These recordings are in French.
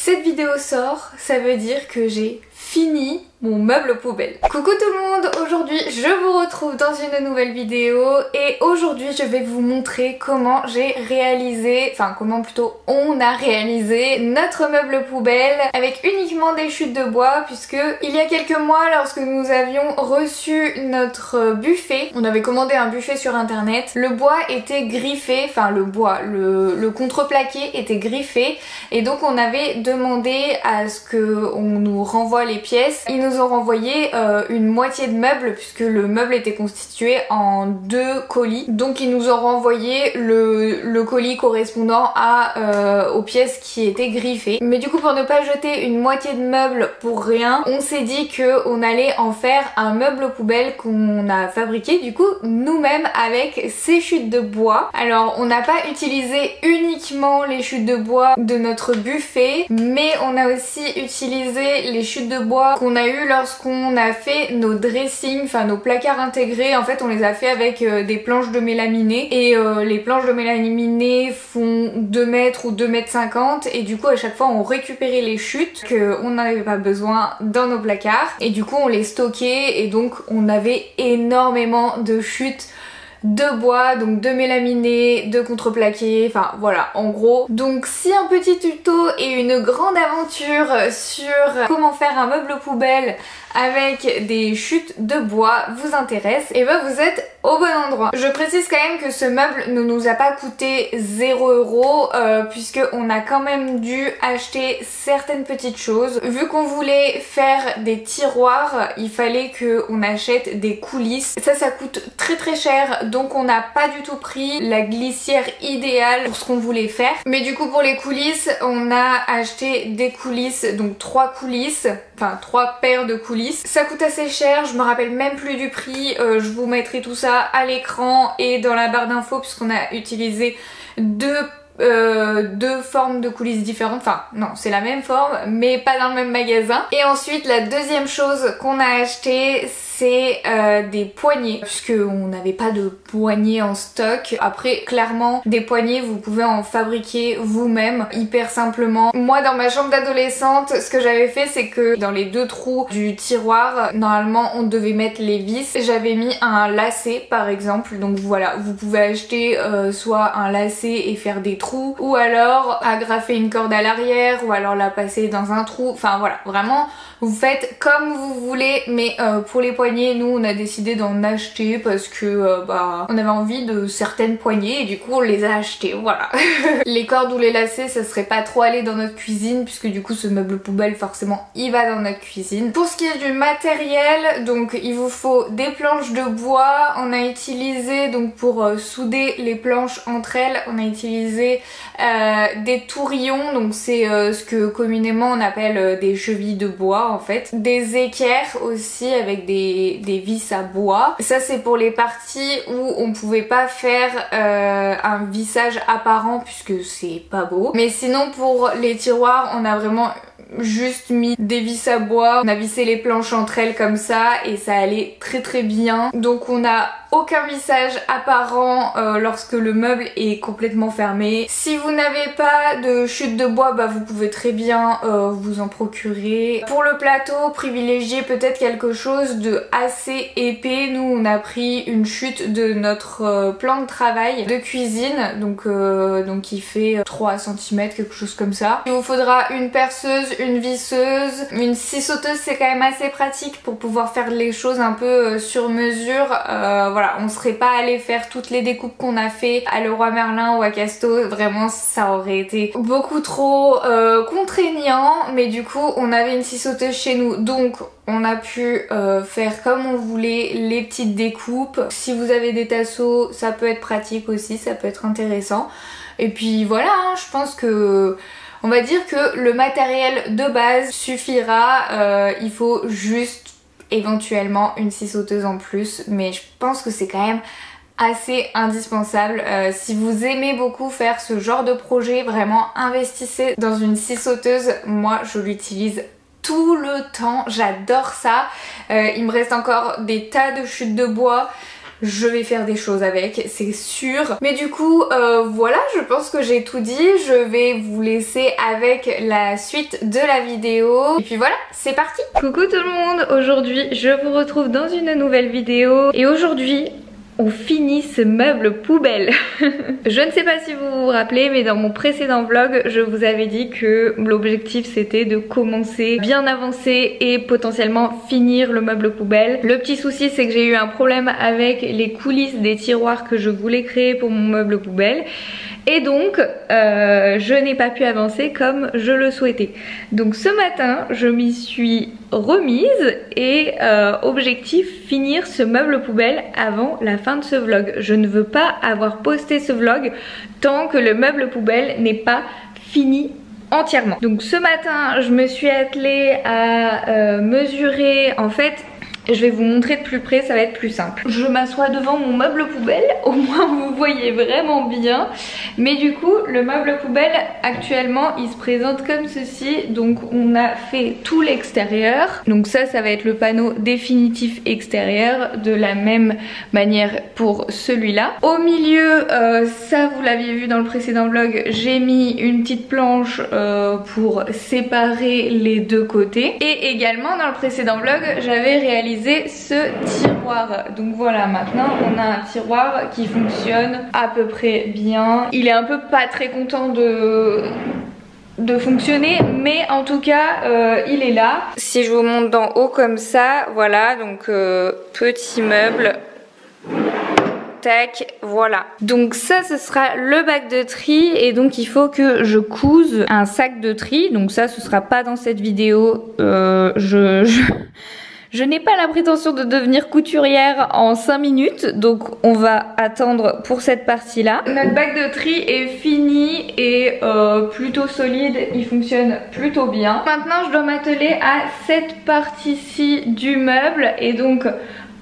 cette vidéo sort, ça veut dire que j'ai fini mon meuble poubelle. Coucou tout le monde, aujourd'hui je vous retrouve dans une nouvelle vidéo et aujourd'hui je vais vous montrer comment j'ai réalisé, enfin comment plutôt on a réalisé notre meuble poubelle avec uniquement des chutes de bois, puisque il y a quelques mois, lorsque nous avions reçu notre buffet, on avait commandé un buffet sur internet, le bois était griffé, enfin le contreplaqué était griffé et donc on avait demandé à ce qu'on nous renvoie les pièces. Ils nous ont renvoyé une moitié de meuble puisque le meuble était constitué en 2 colis. Donc ils nous ont renvoyé le colis correspondant aux pièces qui étaient griffées. Mais du coup, pour ne pas jeter une moitié de meuble pour rien, on s'est dit qu'on allait en faire un meuble poubelle qu'on a fabriqué du coup nous-mêmes avec ces chutes de bois. Alors on n'a pas utilisé uniquement les chutes de bois de notre buffet, mais on a aussi utilisé les chutes de bois qu'on a eu lorsqu'on a fait nos dressings, enfin nos placards intégrés. En fait on les a fait avec des planches de mélaminé et les planches de mélaminé font 2 mètres ou 2 mètres 50 et du coup à chaque fois on récupérait les chutes qu'on n'avait pas besoin dans nos placards et du coup on les stockait et donc on avait énormément de chutes de bois, donc de mélaminé, de contreplaqué, enfin voilà en gros. Donc si un petit tuto et une grande aventure sur comment faire un meuble poubelle avec des chutes de bois vous intéresse, et ben vous êtes au bon endroit. Je précise quand même que ce meuble ne nous a pas coûté 0 € puisque on a quand même dû acheter certaines petites choses. Vu qu'on voulait faire des tiroirs, il fallait qu'on achète des coulisses. Ça coûte très cher, donc on n'a pas du tout pris la glissière idéale pour ce qu'on voulait faire. Mais du coup pour les coulisses, on a acheté des coulisses, donc 3 coulisses, enfin 3 paires de coulisses. Ça coûte assez cher, je me rappelle même plus du prix, je vous mettrai tout ça à l'écran et dans la barre d'infos puisqu'on a utilisé deux formes de coulisses différentes, enfin non c'est la même forme mais pas dans le même magasin. Et ensuite la deuxième chose qu'on a acheté c'est des poignées, puisqu'on n'avait pas de poignées en stock. Après clairement des poignées vous pouvez en fabriquer vous-même hyper simplement. Moi dans ma chambre d'adolescente ce que j'avais fait c'est que dans les 2 trous du tiroir normalement on devait mettre les vis. J'avais mis un lacet par exemple, donc voilà vous pouvez acheter soit un lacet et faire des trous ou alors agrafer une corde à l'arrière ou alors la passer dans un trou, enfin voilà vraiment vous faites comme vous voulez. Mais pour les poignées nous on a décidé d'en acheter parce que on avait envie de certaines poignées et du coup on les a achetées, voilà. Les cordes ou les lacets ça serait pas trop aller dans notre cuisine puisque du coup ce meuble poubelle forcément il va dans notre cuisine. Pour ce qui est du matériel, donc il vous faut des planches de bois. On a utilisé donc pour souder les planches entre elles, on a utilisé des tourillons, donc c'est ce que communément on appelle des chevilles de bois en fait. Des équerres aussi avec des vis à bois. Ça c'est pour les parties où on pouvait pas faire un vissage apparent puisque c'est pas beau. Mais sinon pour les tiroirs on a vraiment juste mis des vis à bois, on a vissé les planches entre elles comme ça et ça allait très bien. Donc on a aucun vissage apparent lorsque le meuble est complètement fermé. Si vous n'avez pas de chute de bois, vous pouvez très bien vous en procurer. Pour le plateau, privilégiez peut-être quelque chose de assez épais. Nous on a pris une chute de notre plan de travail de cuisine, donc qui fait 3 cm, quelque chose comme ça. Il vous faudra une perceuse, une visseuse, une scie sauteuse, c'est quand même assez pratique pour pouvoir faire les choses un peu sur mesure. Voilà, on serait pas allé faire toutes les découpes qu'on a fait à Leroy Merlin ou à Casto, vraiment ça aurait été beaucoup trop contraignant. Mais du coup on avait une scie sauteuse chez nous, donc on a pu faire comme on voulait les petites découpes. Si vous avez des tasseaux ça peut être pratique aussi, ça peut être intéressant. Et puis voilà, je pense que on va dire que le matériel de base suffira, il faut juste éventuellement une scie sauteuse en plus, mais je pense que c'est quand même assez indispensable. Si vous aimez beaucoup faire ce genre de projet, vraiment investissez dans une scie sauteuse. Moi je l'utilise tout le temps, j'adore ça. Il me reste encore des tas de chutes de bois je vais faire des choses avec, c'est sûr. Mais du coup voilà, je pense que j'ai tout dit. Je vais vous laisser avec la suite de la vidéo. Et puis voilà, c'est parti. Coucou tout le monde, aujourd'hui je vous retrouve dans une nouvelle vidéo. Et aujourd'hui on finit ce meuble poubelle. Je ne sais pas si vous vous rappelez, mais dans mon précédent vlog, je vous avais dit que l'objectif c'était de commencer bien avancer et potentiellement finir le meuble poubelle. Le petit souci c'est que j'ai eu un problème avec les coulisses des tiroirs que je voulais créer pour mon meuble poubelle. Et donc, je n'ai pas pu avancer comme je le souhaitais. Donc ce matin, je m'y suis remise et objectif, finir ce meuble poubelle avant la fin de ce vlog. Je ne veux pas avoir posté ce vlog tant que le meuble poubelle n'est pas fini entièrement. Donc ce matin, je me suis attelée à mesurer, en fait... Je vais vous montrer de plus près, ça va être plus simple. Je m'assois devant mon meuble poubelle, au moins vous voyez vraiment bien. Mais du coup, le meuble poubelle actuellement, il se présente comme ceci. Donc on a fait tout l'extérieur. Donc ça va être le panneau définitif extérieur, de la même manière pour celui-là. Au milieu, ça vous l'aviez vu dans le précédent vlog, j'ai mis une petite planche pour séparer les deux côtés. Et également dans le précédent vlog, j'avais réalisé ce tiroir. Donc voilà, maintenant on a un tiroir qui fonctionne à peu près bien. Il est un peu pas très content de fonctionner, mais en tout cas il est là. Si je vous montre d'en haut comme ça, voilà, donc petit meuble. Tac, voilà. Donc ça, ce sera le bac de tri et donc il faut que je couse un sac de tri. Donc ça, ce sera pas dans cette vidéo. Je n'ai pas la prétention de devenir couturière en 5 minutes, donc on va attendre pour cette partie-là. Notre bac de tri est fini et plutôt solide, il fonctionne plutôt bien. Maintenant, je dois m'atteler à cette partie-ci du meuble et donc...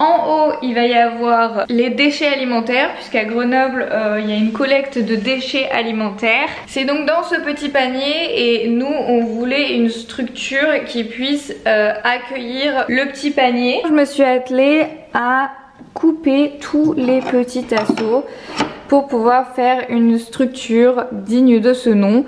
En haut, il va y avoir les déchets alimentaires, puisqu'à Grenoble, il y a une collecte de déchets alimentaires. C'est donc dans ce petit panier et nous, on voulait une structure qui puisse accueillir le petit panier. Je me suis attelée à couper tous les petits tasseaux pour pouvoir faire une structure digne de ce nom.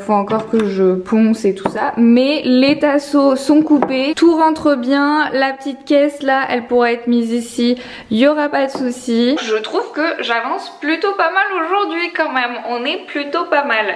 Faut encore que je ponce et tout ça, mais les tasseaux sont coupés, tout rentre bien. La petite caisse là, elle pourra être mise ici, il n'y aura pas de souci. Je trouve que j'avance plutôt pas mal aujourd'hui quand même, on est plutôt pas mal,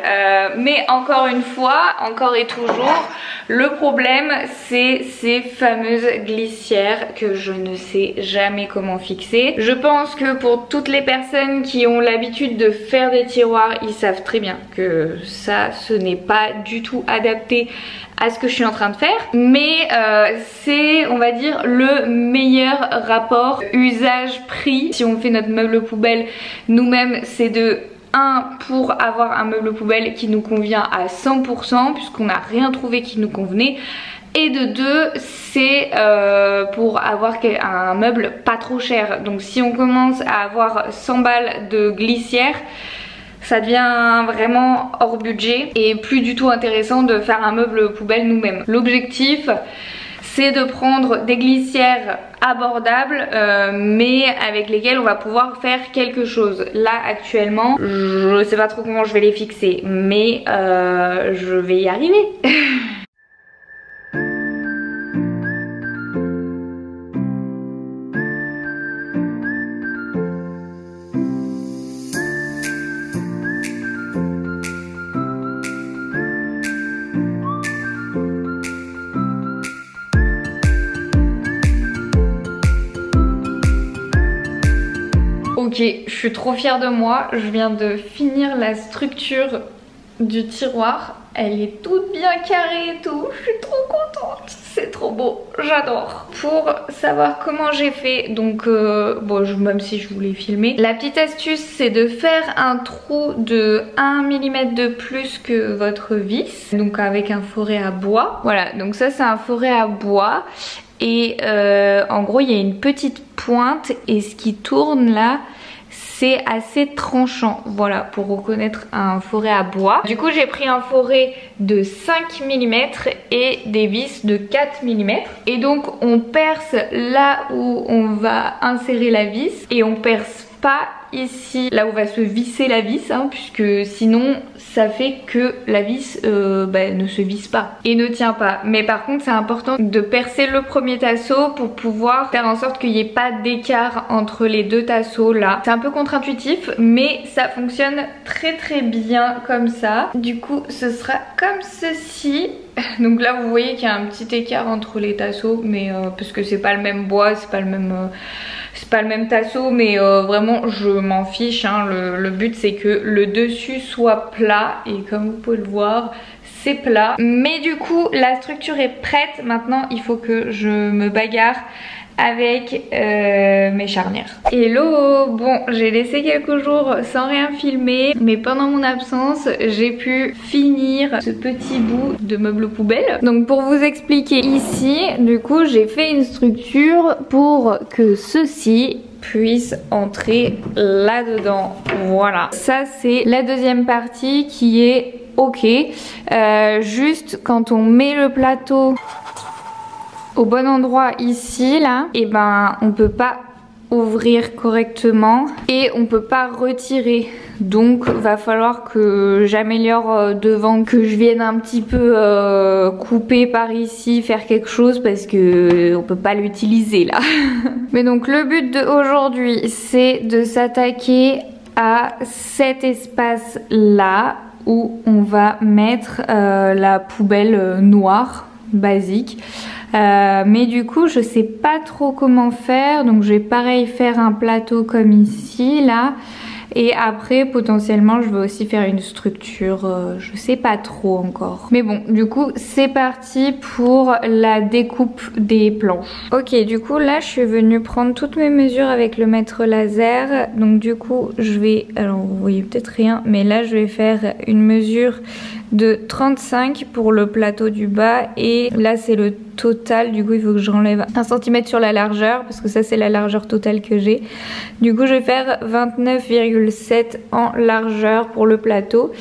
mais encore une fois, encore et toujours, le problème c'est ces fameuses glissières que je ne sais jamais comment fixer. Je pense que pour toutes les personnes qui ont l'habitude de faire des tiroirs, ils savent très bien que ça, ce n'est pas du tout adapté à ce que je suis en train de faire, mais c'est, on va dire, le meilleur rapport usage-prix. Si on fait notre meuble poubelle nous-mêmes, c'est de 1 pour avoir un meuble poubelle qui nous convient à 100% puisqu'on n'a rien trouvé qui nous convenait. Et de 2, c'est pour avoir un meuble pas trop cher. Donc si on commence à avoir 100 balles de glissière, ça devient vraiment hors budget et plus du tout intéressant de faire un meuble poubelle nous-mêmes. L'objectif, c'est de prendre des glissières abordables mais avec lesquelles on va pouvoir faire quelque chose. Là actuellement, je sais pas trop comment je vais les fixer, mais je vais y arriver. Ok, je suis trop fière de moi, je viens de finir la structure du tiroir. Elle est toute bien carrée et tout, je suis trop contente, c'est trop beau, j'adore. Pour savoir comment j'ai fait, donc bon, même si je voulais filmer, la petite astuce c'est de faire un trou de 1 mm de plus que votre vis, donc avec un foret à bois. Voilà, donc ça c'est un foret à bois. Et en gros il y a une petite pointe et ce qui tourne là c'est assez tranchant, voilà, pour reconnaître un forêt à bois. Du coup j'ai pris un forêt de 5 mm et des vis de 4 mm. Et donc on perce là où on va insérer la vis et on perce pas ici là où va se visser la vis, hein, puisque sinon ça fait que la vis ne se visse pas et ne tient pas. Mais par contre c'est important de percer le premier tasseau pour pouvoir faire en sorte qu'il n'y ait pas d'écart entre les deux tasseaux là. C'est un peu contre-intuitif mais ça fonctionne très bien comme ça. Du coup ce sera comme ceci. Donc là vous voyez qu'il y a un petit écart entre les tasseaux, mais parce que c'est pas le même bois, c'est pas le même tasseau, mais vraiment je m'en fiche, hein. Le but c'est que le dessus soit plat et comme vous pouvez le voir c'est plat. Mais du coup la structure est prête, maintenant il faut que je me bagarre avec mes charnières. Hello, bon j'ai laissé quelques jours sans rien filmer, mais pendant mon absence j'ai pu finir ce petit bout de meuble poubelle. Donc pour vous expliquer ici, du coup j'ai fait une structure pour que ceci puisse entrer là-dedans. Voilà, ça c'est la deuxième partie qui est ok. Juste quand on met le plateau au bon endroit ici là, et ben on peut pas ouvrir correctement et on peut pas retirer, donc va falloir que j'améliore devant, que je vienne un petit peu couper par ici, faire quelque chose parce que on peut pas l'utiliser là. Mais donc le but d'aujourd'hui c'est de s'attaquer à cet espace là où on va mettre la poubelle noire basique. Mais du coup je sais pas trop comment faire, donc je vais pareil faire un plateau comme ici là, et après potentiellement je vais aussi faire une structure, je sais pas trop encore. Mais bon du coup c'est parti pour la découpe des planches. Ok, du coup là je suis venue prendre toutes mes mesures avec le mètre laser, donc du coup je vais, alors vous voyez peut-être rien, mais là je vais faire une mesure de 35 pour le plateau du bas, et là c'est le total, du coup il faut que j'enlève 1 cm sur la largeur parce que ça c'est la largeur totale que j'ai. Du coup je vais faire 29,7 en largeur pour le plateau,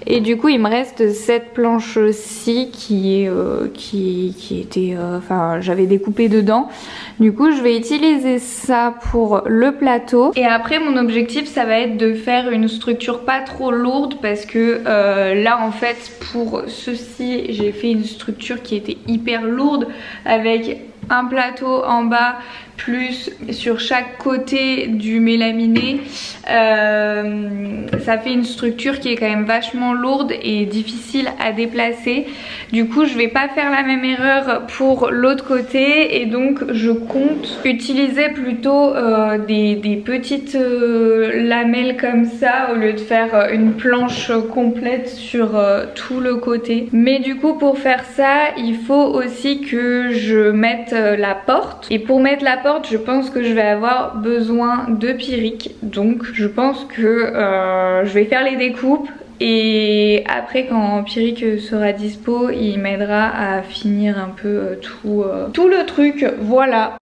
et du coup il me reste cette planche-ci qui était enfin j'avais découpé dedans. Du coup je vais utiliser ça pour le plateau, et après mon objectif ça va être de faire une structure pas trop lourde parce que là en fait pour ceci j'ai fait une structure qui était hyper lourde avec un plateau en bas plus sur chaque côté du mélaminé. Ça fait une structure qui est quand même vachement lourde et difficile à déplacer. Du coup je vais pas faire la même erreur pour l'autre côté, et donc je compte utiliser plutôt des petites lamelles comme ça au lieu de faire une planche complète sur tout le côté. Mais du coup pour faire ça il faut aussi que je mette la porte, et pour mettre la porte je pense que je vais avoir besoin de Pyric, donc je pense que je vais faire les découpes, et après quand Pyric sera dispo il m'aidera à finir un peu tout le truc, voilà.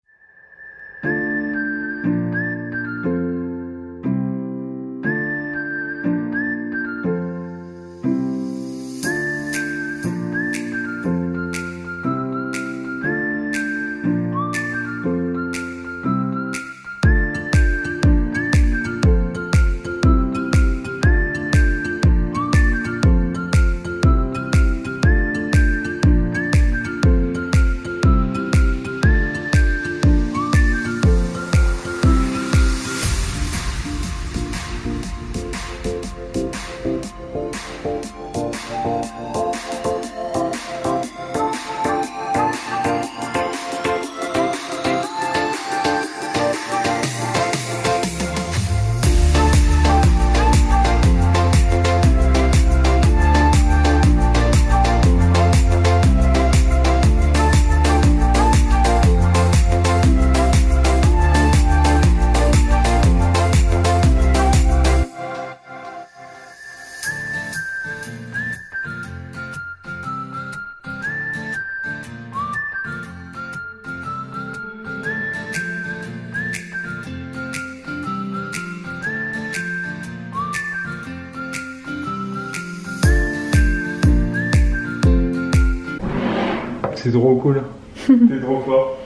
c'est trop cool. T'es trop fort.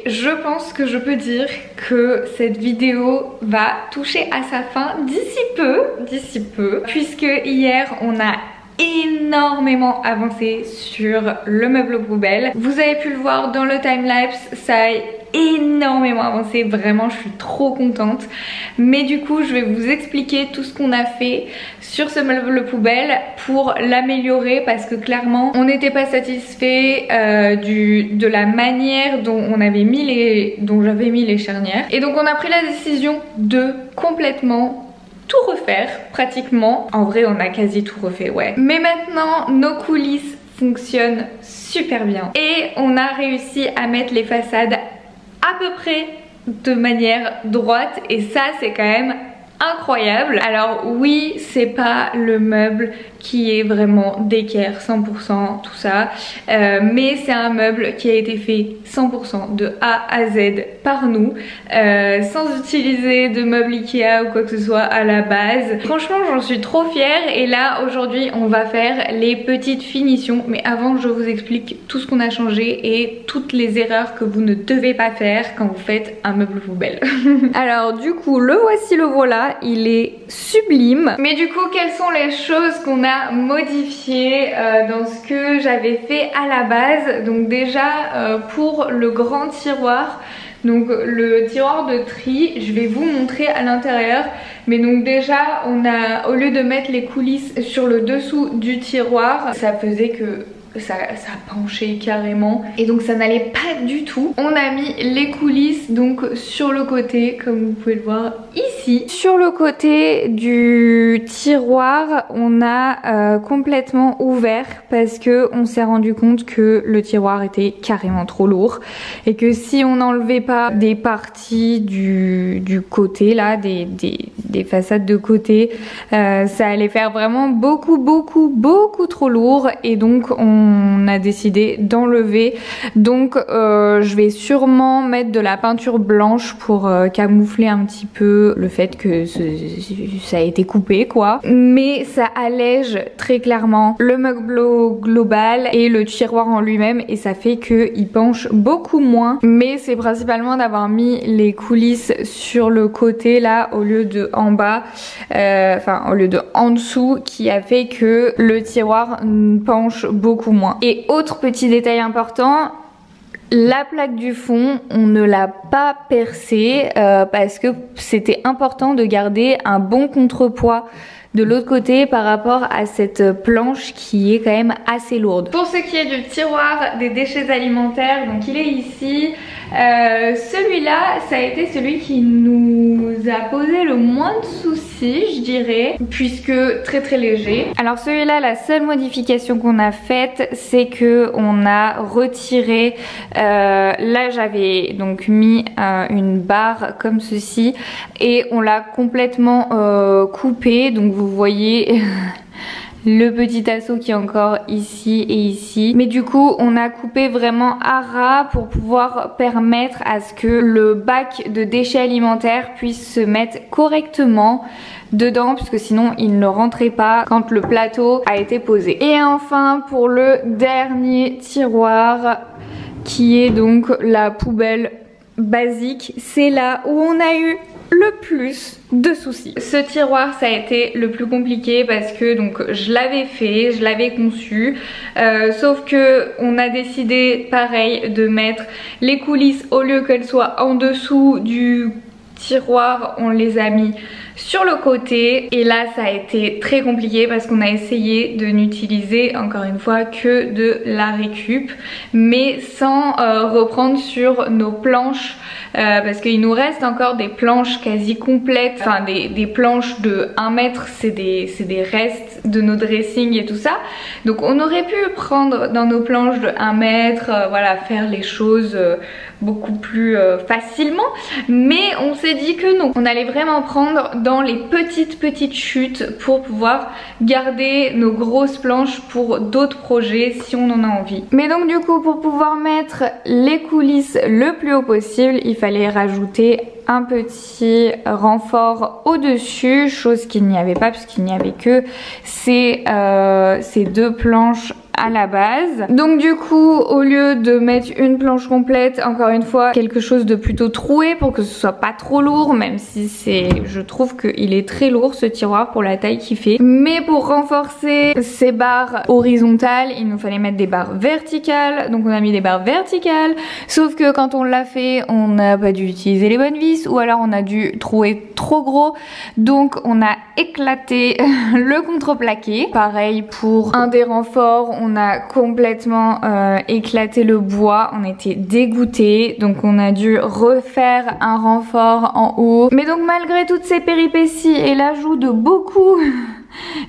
Je pense que je peux dire que cette vidéo va toucher à sa fin d'ici peu, puisque hier on a énormément avancé sur le meuble poubelle. Vous avez pu le voir dans le timelapse, ça a énormément avancé, vraiment je suis trop contente. Mais du coup je vais vous expliquer tout ce qu'on a fait sur ce meuble poubelle pour l'améliorer, parce que clairement on n'était pas satisfait de la manière dont j'avais mis les charnières. Et donc on a pris la décision de complètement tout refaire pratiquement. En vrai on a quasi tout refait, ouais. Mais maintenant nos coulisses fonctionnent super bien et on a réussi à mettre les façades à peu près de manière droite, et ça c'est quand même incroyable. Alors oui, c'est pas le meuble qui est vraiment d'équerre 100% tout ça, mais c'est un meuble qui a été fait 100% de A à Z par nous, sans utiliser de meubles Ikea ou quoi que ce soit à la base. Franchement j'en suis trop fière, et là aujourd'hui on va faire les petites finitions. Mais avant je vous explique tout ce qu'on a changé et toutes les erreurs que vous ne devez pas faire quand vous faites un meuble poubelle. Alors du coup le voici, le voilà, il est sublime. Mais du coup quelles sont les choses qu'on a modifiées dans ce que j'avais fait à la base? Donc déjà pour le grand tiroir, donc le tiroir de tri, je vais vous montrer à l'intérieur. Mais donc déjà on a, au lieu de mettre les coulisses sur le dessous du tiroir, ça faisait que ça penchait carrément et donc ça n'allait pas du tout. On a mis les coulisses donc sur le côté, comme vous pouvez le voir ici. Sur le côté du tiroir on a complètement ouvert, parce que on s'est rendu compte que le tiroir était carrément trop lourd et que si on n'enlevait pas des parties du côté là, des façades de côté, ça allait faire vraiment beaucoup trop lourd, et donc on a décidé d'enlever. Donc je vais sûrement mettre de la peinture blanche pour camoufler un petit peu le fait que ça a été coupé quoi. Mais ça allège très clairement le meuble global et le tiroir en lui-même, et ça fait qu'il penche beaucoup moins. Mais c'est principalement d'avoir mis les coulisses sur le côté là au lieu de en bas, enfin au lieu de en dessous, qui a fait que le tiroir penche beaucoup moins. Et autre petit détail important, la plaque du fond, on ne l'a pas percée parce que c'était important de garder un bon contrepoids de l'autre côté par rapport à cette planche qui est quand même assez lourde. Pour ce qui est du tiroir des déchets alimentaires, donc il est ici. Celui-là, ça a été celui qui nous a posé le moins de soucis, je dirais, puisque très léger. Alors celui-là, la seule modification qu'on a faite, c'est que on a retiré, là j'avais donc mis une barre comme ceci, et on l'a complètement coupé, donc vous voyez le petit assaut qui est encore ici et ici. Mais du coup on a coupé vraiment à ras pour pouvoir permettre à ce que le bac de déchets alimentaires puisse se mettre correctement dedans, puisque sinon il ne rentrait pas quand le plateau a été posé. Et enfin pour le dernier tiroir, qui est donc la poubelle basique, c'est là où on a eu le plus de soucis. Ce tiroir, ça a été le plus compliqué parce que donc je l'avais fait, je l'avais conçu, sauf que on a décidé pareil de mettre les coulisses, au lieu qu'elles soient en dessous du tiroir, on les a mis sur le côté. Et là ça a été très compliqué parce qu'on a essayé de n'utiliser encore une fois que de la récup, mais sans reprendre sur nos planches. Parce qu'il nous reste encore des planches quasi complètes, enfin des planches de 1 mètre, c'est des restes de nos dressings et tout ça. Donc on aurait pu prendre dans nos planches de 1 mètre, voilà, faire les choses beaucoup plus facilement. Mais on s'est dit que non, on allait vraiment prendre dans les petites chutes pour pouvoir garder nos grosses planches pour d'autres projets si on en a envie. Mais donc du coup, pour pouvoir mettre les coulisses le plus haut possible, il fallait rajouter un petit renfort au-dessus, chose qu'il n'y avait pas puisqu'il n'y avait que ces 2 planches à la base. Donc du coup, au lieu de mettre une planche complète, encore une fois quelque chose de plutôt troué pour que ce soit pas trop lourd, même si je trouve qu'il est très lourd ce tiroir pour la taille qu'il fait. Mais pour renforcer ces barres horizontales, il nous fallait mettre des barres verticales. Donc on a mis des barres verticales, sauf que quand on l'a fait, on n'a pas dû utiliser les bonnes vis, ou alors on a dû trouer trop gros, donc on a éclaté le contreplaqué. Pareil pour un des renforts, on a complètement éclaté le bois, on était dégoûtés, donc on a dû refaire un renfort en haut. Mais donc malgré toutes ces péripéties et l'ajout de beaucoup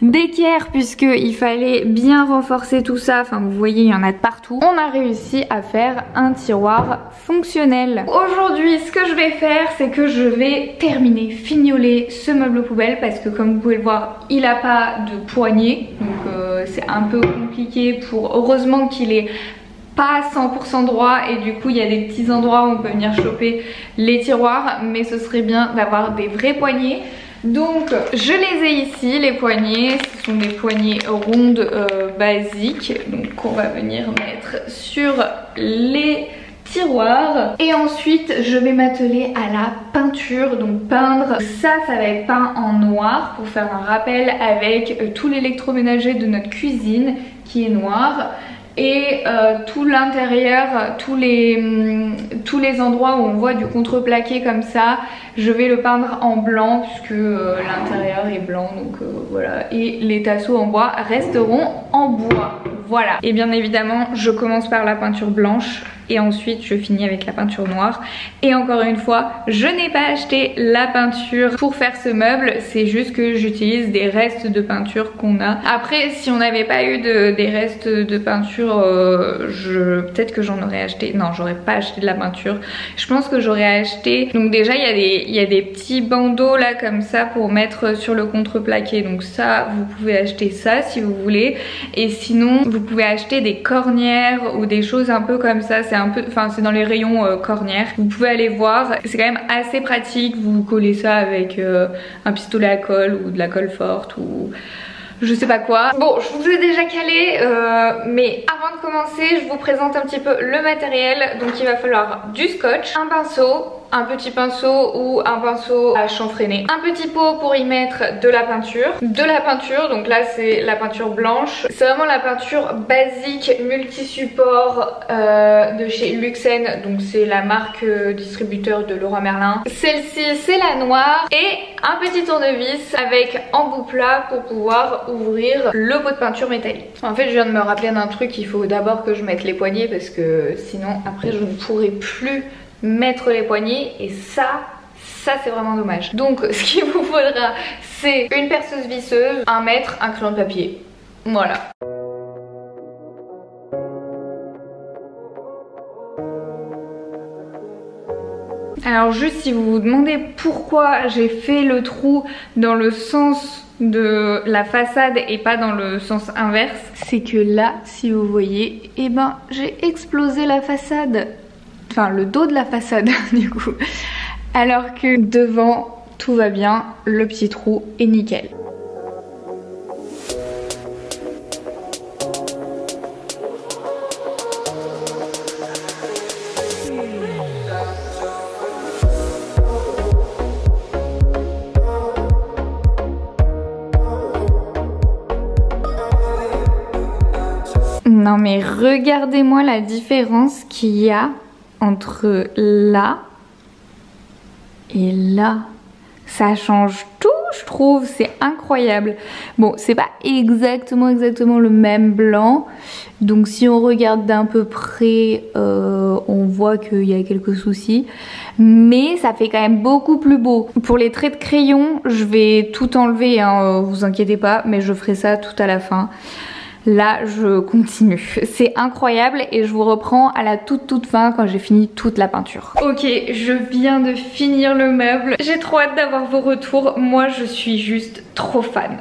d'équerre, puisqu'il fallait bien renforcer tout ça, enfin vous voyez il y en a de partout, on a réussi à faire un tiroir fonctionnel. Aujourd'hui ce que je vais faire, c'est que je vais terminer, fignoler ce meuble poubelle, parce que comme vous pouvez le voir, il n'a pas de poignée, donc c'est un peu compliqué pour, heureusement qu'il est pas 100% droit, et du coup il y a des petits endroits où on peut venir choper les tiroirs, mais ce serait bien d'avoir des vraies poignées. Donc je les ai ici, les poignées, ce sont des poignées rondes basiques, donc on va venir mettre sur les tiroirs. Et ensuite je vais m'atteler à la peinture, donc peindre. Ça va être peint en noir pour faire un rappel avec tout l'électroménager de notre cuisine qui est noir. Et tout l'intérieur, tous les endroits où on voit du contreplaqué comme ça, je vais le peindre en blanc puisque l'intérieur est blanc, donc voilà. Et les tasseaux en bois resteront en bois, voilà. Et bien évidemment je commence par la peinture blanche et ensuite je finis avec la peinture noire. Et encore une fois, je n'ai pas acheté la peinture pour faire ce meuble, c'est juste que j'utilise des restes de peinture qu'on a. Après si on n'avait pas eu des restes de peinture, peut-être que j'en aurais acheté. Non, j'aurais pas acheté de la peinture, je pense que j'aurais acheté, donc déjà il y a des petits bandeaux là comme ça pour mettre sur le contreplaqué, donc ça vous pouvez acheter ça si vous voulez. Et sinon vous pouvez acheter des cornières ou des choses un peu comme ça, c'est un peu, enfin c'est dans les rayons cornières, vous pouvez aller voir, c'est quand même assez pratique. Vous collez ça avec un pistolet à colle ou de la colle forte ou je sais pas quoi. Bon, je vous ai déjà calé, mais avant de commencer, je vous présente un petit peu le matériel. Donc il va falloir du scotch, un pinceau, un petit pinceau ou un pinceau à chanfreiner, un petit pot pour y mettre de la peinture, donc là c'est la peinture blanche, c'est vraiment la peinture basique multi-support de chez Luxen, donc c'est la marque distributeur de Leroy Merlin. Celle-ci c'est la noire, et un petit tournevis avec embout plat pour pouvoir ouvrir le pot de peinture métallique. En fait je viens de me rappeler d'un truc, il faut d'abord que je mette les poignées parce que sinon après je ne pourrai plus mettre les poignées, et ça c'est vraiment dommage. Donc ce qu'il vous faudra, c'est une perceuse visseuse, un mètre, un crayon de papier, voilà. Alors juste si vous vous demandez pourquoi j'ai fait le trou dans le sens de la façade et pas dans le sens inverse, c'est que là si vous voyez, eh ben j'ai explosé la façade, enfin le dos de la façade du coup, alors que devant tout va bien, le petit trou est nickel. Non mais regardez-moi la différence qu'il y a entre là et là. Ça change tout. je trouve, c'est incroyable. Bon, c'est pas exactement le même blanc, donc si on regarde d'un peu près, on voit qu'il y a quelques soucis, mais ça fait quand même beaucoup plus beau. Pour les traits de crayon, je vais tout enlever, hein, vous inquiétez pas, mais je ferai ça tout à la fin. Là, je continue. C'est incroyable et je vous reprends à la toute fin quand j'ai fini toute la peinture. Ok, je viens de finir le meuble. J'ai trop hâte d'avoir vos retours. Moi, je suis juste trop fan.